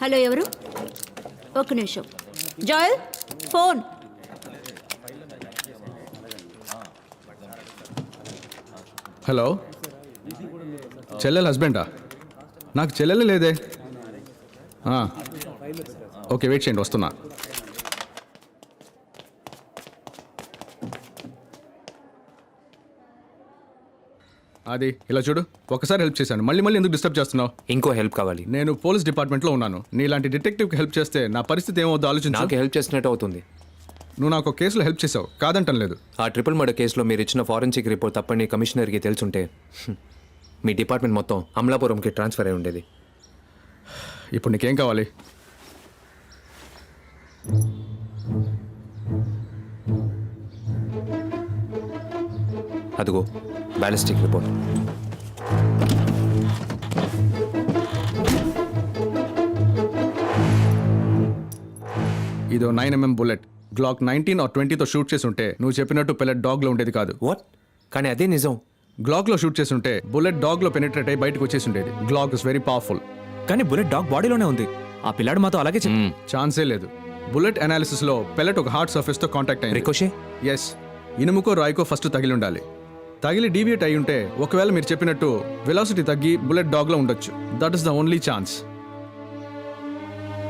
Hello ఎవరు? ఒక్క నిమిషం. జాయల్ ఫోన్. హలో, చెల్లెల హస్బెండా? నాకు చెల్లెలు లేదే. ఓకే, వెయిట్ చేయండి, వస్తున్నా. అది ఇలా చూడు, ఒకసారి హెల్ప్ చేశాను, మళ్ళీ మళ్ళీ ఎందుకు డిస్టర్బ్ చేస్తున్నావు? ఇంకో హెల్ప్ కావాలి. నేను పోలీస్ డిపార్ట్మెంట్లో ఉన్నాను. నీలాంటి డిటెక్టివ్కి హెల్ప్ చేస్తే నా పరిస్థితి ఏమవుతుందో ఆలోచించు. నాకు హెల్ప్ చేసినట్టు అవుతుంది. నువ్వు నాకు కేసులో హెల్ప్ చేసావు, కాదంటం లేదు. ఆ ట్రిపుల్ మర్డర్ కేసులో మీరు ఇచ్చిన ఫారెన్సిక్ రిపోర్ట్ తప్పని కమిషనర్కి తెలుసుంటే మీ డిపార్ట్మెంట్ మొత్తం అమలాపురంకి ట్రాన్స్ఫర్ అయి ఉండేది. ఇప్పుడు నీకేం కావాలి? అదిగో బ్యాలిస్టిక్ రిపోర్ట్. ఇదో 9mm బుల్లెట్. గ్లాక్ 19 or 20తో షూట్ చేసి ఉంటే నువ్వు చెప్పినట్టు పెల్లెట్ డాగ్లో ఉండేది కాదు. వాట్? కానీ అదే నిజం. గ్లాక్లో షూట్ చేసి ఉంటే బుల్లెట్ డాగ్లో పెనిట్రేట్ అయ్యి బయటకు వచ్చేసి ఉండేది. Glock is very powerful. కానీ బుల్లెట్ డాగ్ బాడీలోనే ఉంది. ఆ పిల్లాడు మాతో అలాగే ఛాన్సే లేదు. బుల్లెట్ అనాలిసిస్లో పెల్లెట్ ఒక హార్డ్ సర్ఫేస్తో కాంటాక్ట్ అయింది. రికోషే? ఎస్, ఇనుముకో రాయికో ఫస్ట్ తగిలి ఉండాలి. తగిలి డీవియేట్ అయి ఉంటే ఒకవేళ మీరు చెప్పినట్టు వెలాసిటీ తగ్గి బుల్లెట్ డాగ్లో ఉండొచ్చు. That is the only chance.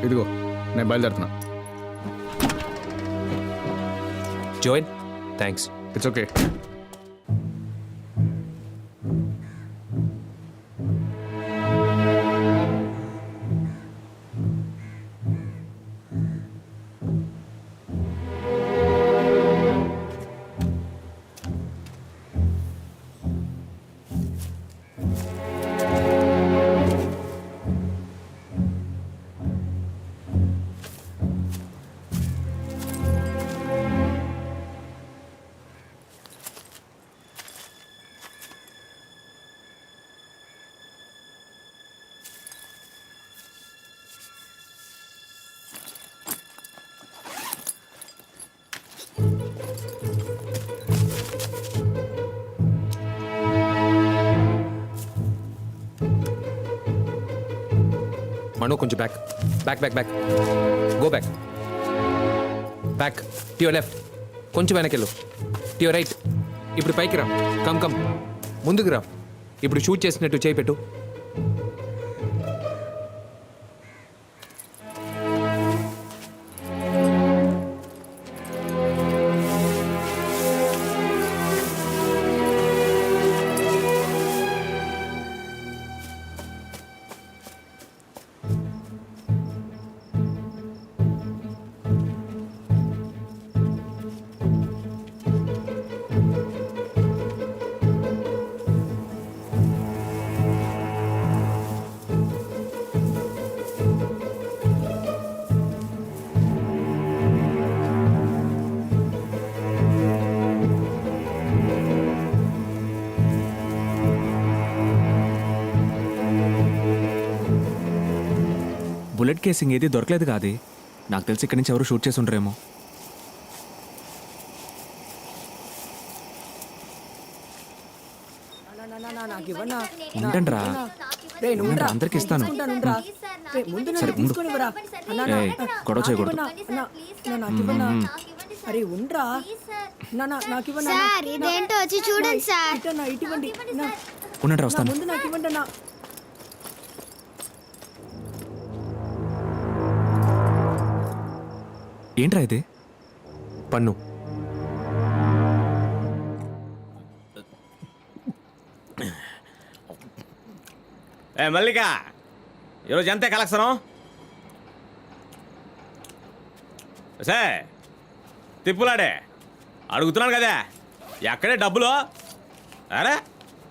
ఇదిగో నేను బయలుదేరుతున్నా. Joel, thanks. It's okay. Manu కొంచెం back back back back go back back to your left. కొంచెం వెనకెళ్ళు. To your right. ఇప్పుడు పైకి రా. కమ్ కమ్ ముందుకు రా. ఇప్పుడు షూట్ చేసినట్టు చేయి పెట్టు. బుల్లెట్ కేసింగ్ ఏది దొరకలేదు కాదు. నాకు తెలిసి ఇక్కడి నుంచి ఎవరు షూట్ చేసి ఉండరేమో. ఉండండిరా, అందరికి ఇస్తాను. సరే ఉండు. గొడవ చేయకూడదు. ఉండండి, వస్తాను. ఏంట్రా ఇది? పన్ను. మల్లిక, ఈరోజు ఎంతే కలెక్షన్? సార్ తిప్పులాడే అడుగుతున్నాను కదా, ఎక్కడే డబ్బులు? అరే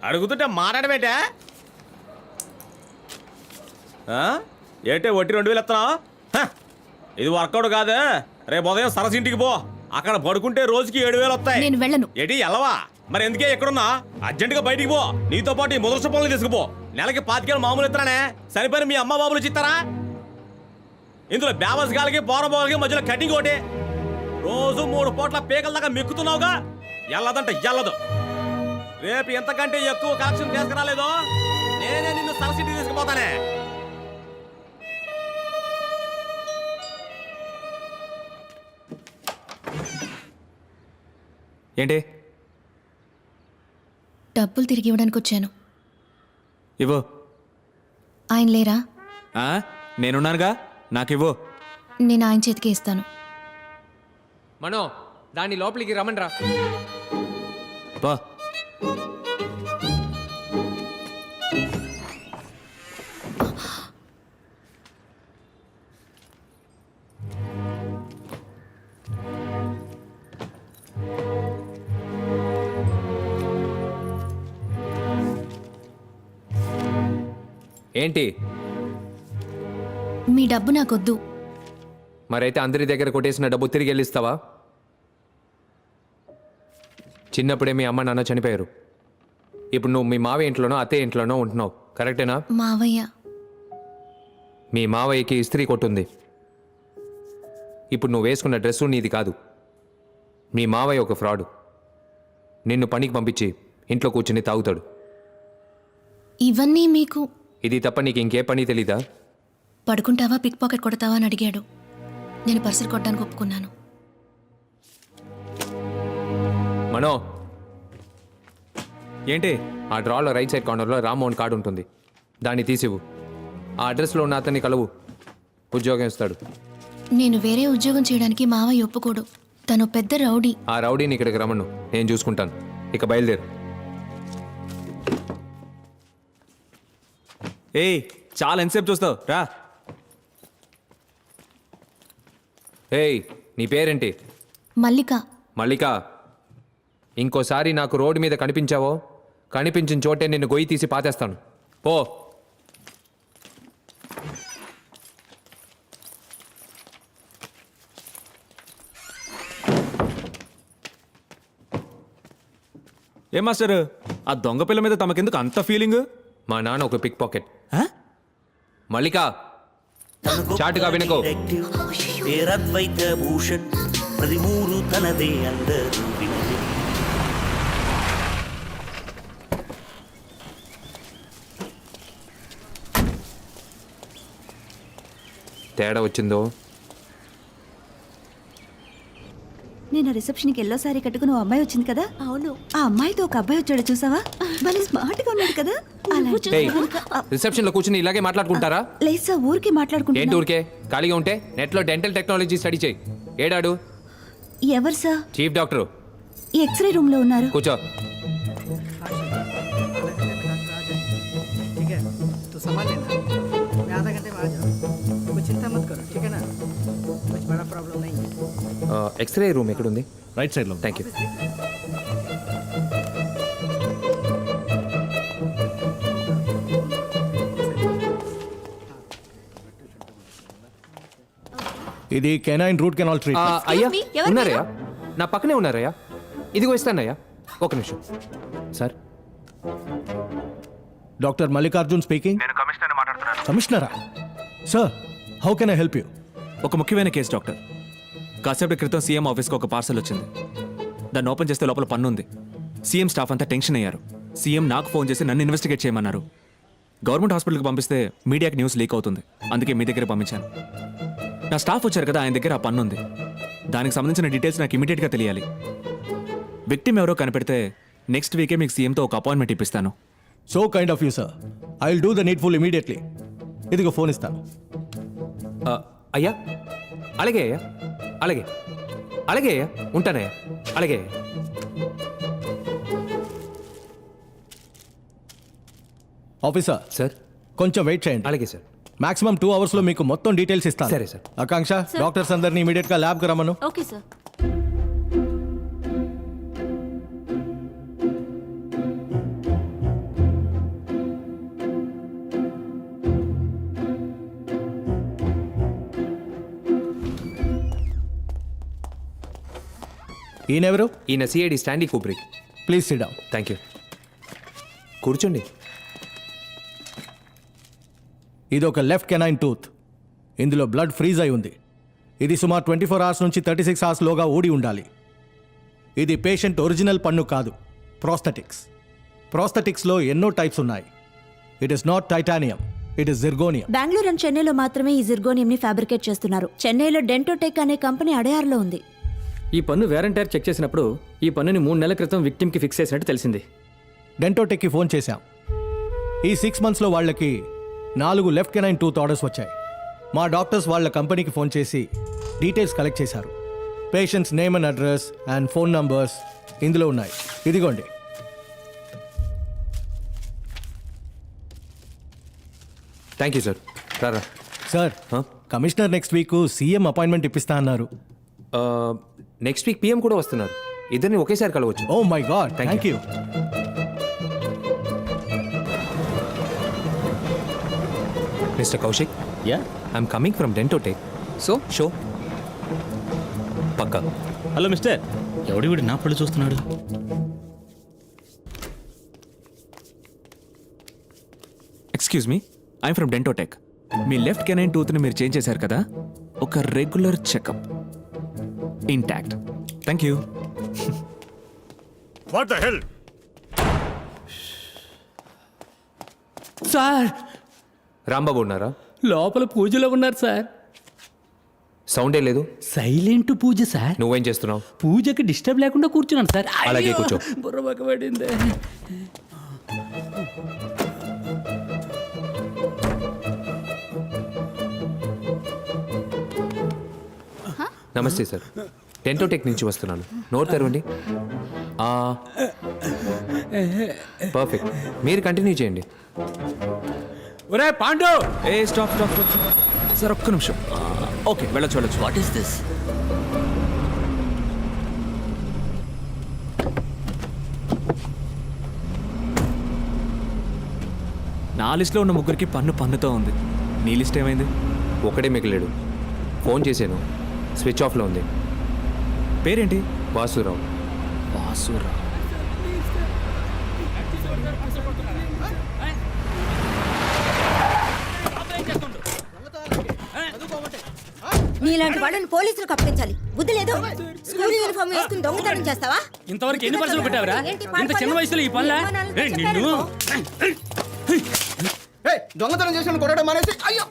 అడుగుతుంటే మాట్లాడబెట్టా ఏంటే వడ్డీ 2000 ఇస్తున్నావు? ఇది వర్కౌట్ కాదు. రేపు ఉదయం సరస్సు ఇంటికి పో, అక్కడ పడుకుంటే రోజుకి 7000 వస్తాయి. నేను వెళ్ళను. ఏంటి ఎల్లవా? మరి ఎందుకే ఎక్కడున్నా? అర్జెంటుగా బయటికి పో. నీతో పాటు ఈ ముదర్శ పనులు తీసుకుపో. నెలకి 25,000 మామూలు ఇస్తానే. సరిపోయిన మీ అమ్మ బాబులు చిత్తారా? ఇందులో బేవస్ గాలికి పోరబోలకి మధ్యలో కటింగ్ ఒకటి. రోజు 3 పూట్ల పీకల దాకా మెక్కుతున్నావుగా. ఎల్లదంటే ఎల్లదు. రేపు ఎంతకంటే ఎక్కువ కలెక్షన్ తీసుకురాలేదో నేనే నిన్ను సరస్సు ఇంటికి తీసుకుపోతానే. ఏంటి? డబ్బులు తిరిగి ఇవ్వడానికి వచ్చాను. ఇవ్వు. ఆయన లేరా? నేనున్నానుగా, నాకివ్వు. నేను ఆయన చేతికి ఇస్తాను. మనో దాన్ని లోపలికి రమ్మనరా. పో. ఏంటి? మీ డబ్బు నాకొద్దు. మరైతే అందరి దగ్గర కొట్టేసిన డబ్బు తిరిగి వెళ్ళిస్తావా? చిన్నప్పుడే మీ అమ్మ నాన్న చనిపోయారు. ఇప్పుడు నువ్వు మీ మావయ్య ఇంట్లోనో అత్తయ్య ఇంట్లోనో ఉంటున్నావు, కరెక్టేనా? మావయ్య. మీ మావయ్యకి ఇస్త్రీ కొట్టుంది. ఇప్పుడు నువ్వు వేసుకున్న డ్రెస్సు నీది కాదు. మీ మావయ్య ఒక ఫ్రాడు. నిన్ను పనికి పంపించి ఇంట్లో కూర్చుని తాగుతాడు. ఇవన్నీ మీకు ఇది తప్ప నీకు ఇంకే పని తెలీదా? పడుకుంటావా, పిక్ పాకెట్ కొడతావా అని అడిగాడు. నేను పర్సులు కొట్టడానికి ఒప్పుకున్నాను. మనో, ఏంటి? ఆ డ్రాలో రైట్ సైడ్ కార్నర్లో రామ్మోహన్ కార్డు ఉంటుంది, దాన్ని తీసివు. ఆ అడ్రస్లో ఉన్న అతన్ని కలవు, ఉద్యోగం ఇస్తాడు. నేను వేరే ఉద్యోగం చేయడానికి మావయ్య ఒప్పుకోడు. తను పెద్ద రౌడీ. ఆ రౌడీని ఇక్కడికి రమ్మను, నేను చూసుకుంటాను. ఇక బయలుదేరు. ఏయ్, చాలా ఎంతసేపు చూస్తావు? రా. ఏయ్, నీ పేరేంటి? మల్లిక. మల్లిక, ఇంకోసారి నాకు రోడ్డు మీద కనిపించావో, కనిపించిన చోటే నిన్ను గొయ్యి తీసి పాతేస్తాను. పో. ఏం మాస్టర్, ఆ దొంగ పిల్ల మీద తమకెందుకు అంత ఫీలింగ్? మా నాన్న ఒక పిక్ పాకెట్. మల్లిక, చాటుగా వినుకో. పేరద్వైత భూషణ్ 13 తనదే అందరూ వినదే. తేడా వచ్చిందో? నేను రిసెప్షన్కి ఎల్లో సారీ కట్టుకుని ఓ అమ్మాయి వచ్చింది కదా. అవును, ఆ అమ్మాయితో ఒక అబ్బాయి వచ్చాడు, చూసావా? భలే స్మార్ట్ గా ఉన్నాడు కదా. ఏయ్, రిసెప్షన్లో కూర్చుని ఇలాగే మాట్లాడుకుంటారా? లేదు సార్, ఊరికి ఏంటి మాట్లాడుకుంటున్నా. ఊరికే? ఖాళీగా ఉంటే నెట్లో డెంటల్ టెక్నాలజీ స్టడీ చేయి. ఏడాడు? ఎవరు సార్? Chief doctor. ఈ ఎక్స్రే రూమ్ లో ఉన్నారు. కూర్చో. ठीक है तो संभाल लेना, मैं आधा घंटे में आ जाऊँ, कोई चिंता मत करो, ठीक है ना? कुछ बड़ा प्रॉब्लम नहीं है। ఎక్స్రే రూమ్ ఎక్కడుంది? రైట్ సైడ్లో. Thank you. ఇది కెనైన్ రూట్ కెనాల్ ట్రీట్మెంట్. అయ్యా me, ఎవరు ఉన్నారయ్యా, నా పక్కనే ఉన్నారయ్యా. ఇదిగో ఇస్తానయ్యా, ఒక నిమిషం. Sir, doctor Mallikarjun speaking. కమిషనరా? Sir, how can I help you? ఒక ముఖ్యమైన కేసు డాక్టర్. కాసేపటి క్రితం సీఎం ఆఫీస్కి ఒక పార్సల్ వచ్చింది. దాన్ని ఓపెన్ చేస్తే లోపల పన్ను ఉంది. సీఎం స్టాఫ్ అంతా టెన్షన్ అయ్యారు. సీఎం నాకు ఫోన్ చేసి నన్ను ఇన్వెస్టిగేట్ చేయమన్నారు. గవర్నమెంట్ హాస్పిటల్కి పంపిస్తే మీడియాకి న్యూస్ లీక్ అవుతుంది, అందుకే మీ దగ్గర పంపించాను. నా స్టాఫ్ వచ్చారు కదా, ఆయన దగ్గర ఆ పన్ను ఉంది. దానికి సంబంధించిన డీటెయిల్స్ నాకు ఇమీడియట్గా తెలియాలి. విక్టిమ్ ఎవరో కనిపెడితే నెక్స్ట్ వీకే మీకు సీఎంతో ఒక అపాయింట్మెంట్ ఇప్పిస్తాను. So kind of you sir. I will do the needful immediately. ఇదిగో ఫోన్ ఇస్తాను. అయ్యా, అలాగే అయ్యా, అలాగే అలాగే అయ్యా, ఉంటానయ్యా, అలాగే. ఆఫీసర్ సార్, కొంచెం వెయిట్ చేయండి. అలాగే సార్. మాక్సిమం 2 hours లో మీకు మొత్తం డీటెయిల్స్ ఇస్తాను. సరే సార్. ఆకాంక్ష, డాక్టర్స్ అందరినీ ఇమీడియట్ గా ల్యాబ్ కి రమ్మను. Okay sir. ఈయనెవరు? ఈయన CID Stanley Kubrick. Please sit down. Thank you. కూర్చోండి. ఇది ఒక లెఫ్ట్ కెనైన్ టూత్. ఇందులో బ్లడ్ ఫ్రీజ్ అయి ఉంది. ఇది సుమారు 24 hours నుంచి 36 hours లోగా ఊడి ఉండాలి. ఇది పేషెంట్ ఒరిజినల్ పన్ను కాదు, ప్రోస్థెటిక్స్. ప్రోస్థెటిక్స్లో ఎన్నో టైప్స్ ఉన్నాయి. It is not titanium, it is zirconium. Bengaluru and చెన్నైలో మాత్రమే ఈ జిర్గోనియం ని ఫ్యాబ్రికేట్ చేస్తున్నారు. చెన్నైలో డెంటోటెక్ అనే కంపెనీ అడయార్లో ఉంది. ఈ పన్ను వేరంటైర్ చెక్ చేసినప్పుడు ఈ పన్నుని 3 నెలల క్రితం విక్టిమ్కి ఫిక్స్ చేసినట్టు తెలిసింది. డెంటోటెక్కి ఫోన్ చేశాం. ఈ 6 మంత్స్లో వాళ్ళకి 4 లెఫ్ట్ కెనైన్ టూత్ ఆర్డర్స్ వచ్చాయి. మా డాక్టర్స్ వాళ్ళ కంపెనీకి ఫోన్ చేసి డీటెయిల్స్ కలెక్ట్ చేశారు. Patients name and address and phone numbers ఇందులో ఉన్నాయి. ఇదిగోండి. Thank you sir. రారా. Sir, commissioner next week CM appointment ఇప్పిస్తా అన్నారు. నెక్స్ట్ వీక్ పిఎం కూడా వస్తున్నారు. ఇద్దరిని ఒకేసారి కలవచ్చు. Oh my god, Thank thank you. Mister Kaushik, yeah, I'm coming from Dentotech. So show పక్కా. హలో మిస్టర్, ఎవడి వీడు నా పళ్ళు చూస్తున్నాడు? Excuse me, I'm from Dentotech. మీ లెఫ్ట్ కెనైన్ టూత్ని మీరు చేంజ్ చేశారు కదా, ఒక regular checkup intact. Thank you. What the hell? Sir, Rambabu ఉన్నారా? లోపల పూజలో ఉన్నారు సార్. సౌండే లేదు. సైలెంట్ పూజ సార్. నువ్వేం చేస్తున్నావు? పూజకి డిస్టర్బ్ లేకుండా కూర్చున్నాను సార్. అలాగే కూర్చో. బుర్ర పడింది. నమస్తే సార్, డెంటోటెక్ నుంచి వస్తున్నాను. నోరు తెరవండి. పర్ఫెక్ట్, మీరు కంటిన్యూ చేయండి. ఒరే పాండు, ఏ స్టాప్ స్టాప్ స్టాప్. సార్ ఒక్క నిమిషం. ఓకే, వెళ్ళొచ్చు వెళ్ళొచ్చు. What is this? నా లిస్ట్లో ఉన్న ముగ్గురికి పన్నుతో ఉంది. నీ లిస్ట్ ఏమైంది? ఒకడే మిగిలాడు. ఫోన్ చేశాను, స్విచ్ ఆఫ్లో ఉంది. పేరేంటి? వాసురావు. వాసురా. నీలాంటి వాళ్ళని పోలీసులకు అప్పగించాలి. బుద్ధి లేదు. స్కూల్ యూనిఫామ్ వేసుకుని దొంగతనం చేస్తావా? ఇంతవరకు ఎన్ని పర్సులు పెట్టావురా? ఏంటి ఇంత చిన్న వయసులో ఈ పనులా? నిన్ను దొంగతనం చేసిన కొట్టడం మానేసి అయ్యో.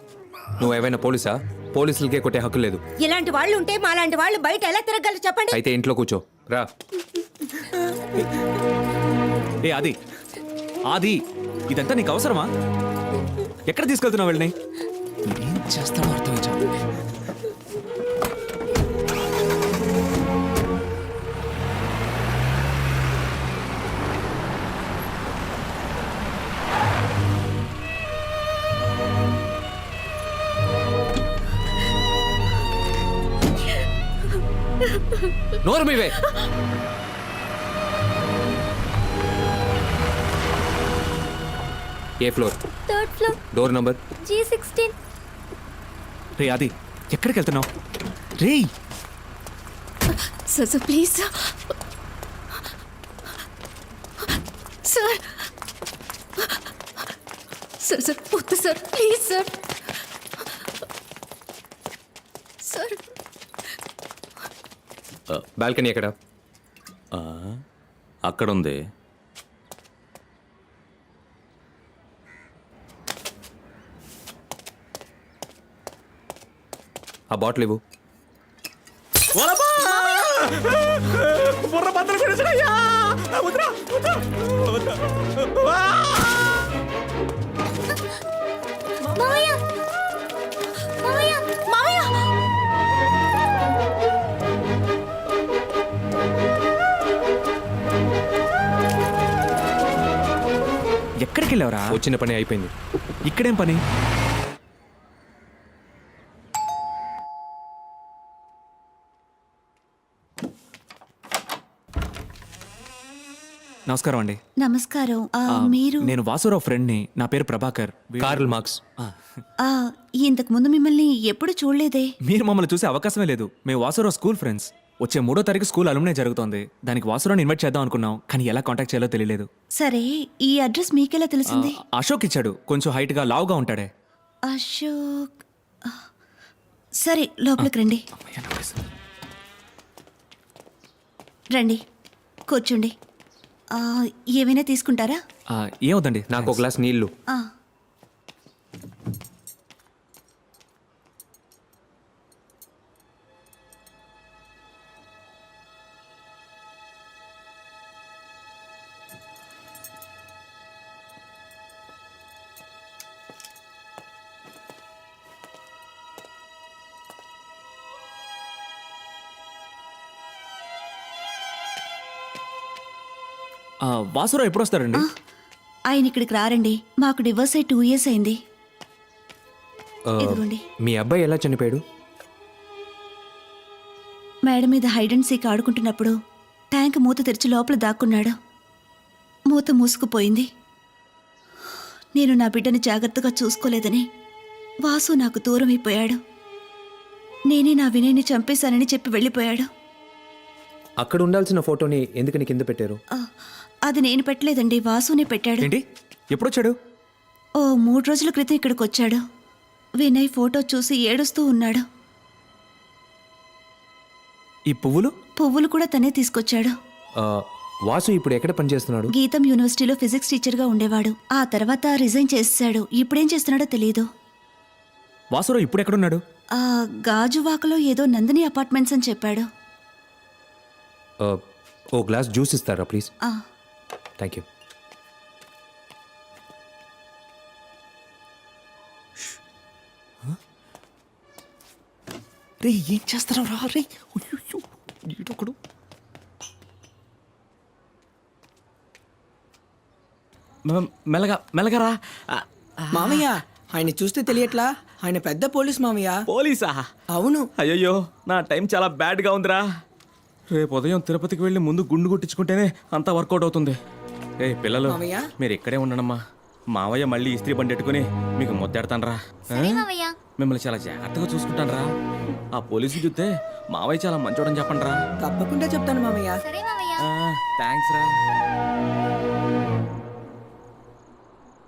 నువ్వు ఏమైనా పోలీసా? పోలీసులకే కొట్టే హక్కు లేదు. ఇలాంటి వాళ్ళు ఉంటే మాలాంటి వాళ్ళు బయట ఎలా తిరగలరు చెప్పండి. అయితే ఇంట్లో కూర్చో. రా. ఏ ఆది, ఆది, ఇదంతా నీకు అవసరమా? ఎక్కడ తీసుకెళ్తున్నావు వెళ్ళని? ఏం చేస్తావో అర్థం. నోరు మీవే. ఏ floor? 3rd floor, door number G16. రే ఆది, ఎక్కడికి వెళ్తున్నావు? రే sir sir please sir. Sir sir sir వద్దు sir, please sir. Sir balcony ఎక్కడ? అక్కడ ఉంది. ఆ బాటిల్ ఇవ్వు. బుర్ర బద్దలు కొనేసాడయ్యా. వద్దురా, వద్దు. మావయ్య, మావయ్య, మావయ్య. ఎక్కడికి వెళ్ళావురా? వచ్చిన పని అయిపోయింది. ఇక్కడేం పని? నమస్కారం అండి. నమస్కారం. మీరు నేను వాసురావు ఫ్రెండ్ని. నా పేరు ప్రభాకర్. Karl Marx. ఇంతకు ముందు మిమ్మల్ని ఎప్పుడు చూడలేదే. మీరు మమ్మల్ని చూసే అవకాశమే లేదు. మేము వాసురావు స్కూల్ ఫ్రెండ్స్. వచ్చే 3వ తారీఖు స్కూల్ అలుమ్నే జరుగుతోంది. దానికి వాసురావుని ఇన్వైట్ చేద్దాం అనుకున్నాం, కానీ ఎలా కాంటాక్ట్ చేయాలో తెలియలేదు. సరే, ఈ అడ్రస్ మీకెలా తెలిసింది? అశోక్ ఇచ్చాడు. కొంచెం హైట్గా లావుగా ఉంటాడే. అశోక్. సరే, లోపలికి రండి. రండి, కూర్చోండి. ఏమైనా తీసుకుంటారా? ఏమవుతండి? నాకు ఒక గ్లాస్ నీళ్లు. వాసురావు ఎప్పుడు వస్తారండి? ఆయన ఇక్కడికి రారండి. మాకు డివోర్స్ అయి 2 years అయింది. ఇదిగోండి. మీ అబ్బాయి ఎలా చనిపోయాడు? మేడ మీద హైడ్ అండ్ సీక్ ఆడుకుంటున్నప్పుడు ట్యాంక్ మూత తెరిచి లోపల దాక్కున్నాడు. మూత మూసుకుపోయింది. నేను నా బిడ్డని జాగ్రత్తగా చూసుకోలేదని వాసు నాకు దూరం అయిపోయాడు. నేనే నా వినయ్ని చంపేశానని చెప్పి వెళ్ళిపోయాడు. అక్కడ ఉండాల్సిన ఫోటోని ఎందుకని కింద పెట్టారు? అది నేను పెట్టలేదండి, వాసునే పెట్టాడు. ఏంటి ఎప్పుడొచ్చాడు? ఓ 3 రోజుల క్రితం ఇక్కడికి వచ్చాడు. వినయ్ ఫోటో చూసి ఏడుస్తూ ఉన్నాడు. ఈ పువ్వులు? పువ్వులు కూడా తనే తీసుకొచ్చాడు. ఆ, వాసు ఇప్పుడు ఎక్కడ పనిచేస్తున్నాడు? గీతం యూనివర్సిటీలో ఫిజిక్స్ టీచర్గా ఉండేవాడు. ఆ తర్వాత రిజైన్ చేసేశాడు. ఇప్పుడేం చేస్తున్నాడో తెలియదు. వాసురావు ఇప్పుడు ఎక్కడున్నాడు? ఆ గాజువాకలో ఏదో నందిని అపార్ట్మెంట్స్ అని చెప్పాడు. ఓ గ్లాస్ జ్యూస్ ఇస్తారా ప్లీజ్? ఆ, థ్యాంక్ యూ. రే ఏం చేస్తారా రా రే. ఈడొకడు. మెల్లగా మెల్లగా రా. మామయ్య ఆయన చూస్తే తెలియట్లా, ఆయన పెద్ద పోలీస్ మామయ్య. పోలీసా? అవును. అయ్యయ్యో, నా టైం చాలా బ్యాడ్గా ఉందిరా. రేపు ఉదయం తిరుపతికి వెళ్ళి ముందు గుండు కొట్టించుకుంటేనే అంతా వర్కౌట్ అవుతుంది. ఏ పిల్లలు, మామయ్య? మీరు ఇక్కడే ఉండనమ్మా. మావయ్య మళ్ళీ ఇస్త్రీ బండి పెట్టుకుని మీకు ముద్దెడతానరా. మిమ్మల్ని చాలా జాగ్రత్తగా చూసుకుంటానరా. ఆ పోలీసులు చూస్తే మావయ్య చాలా మంచోడని చెప్పండి రా. తప్పకుండా చెప్తాను మామయ్య. థ్యాంక్స్ రా.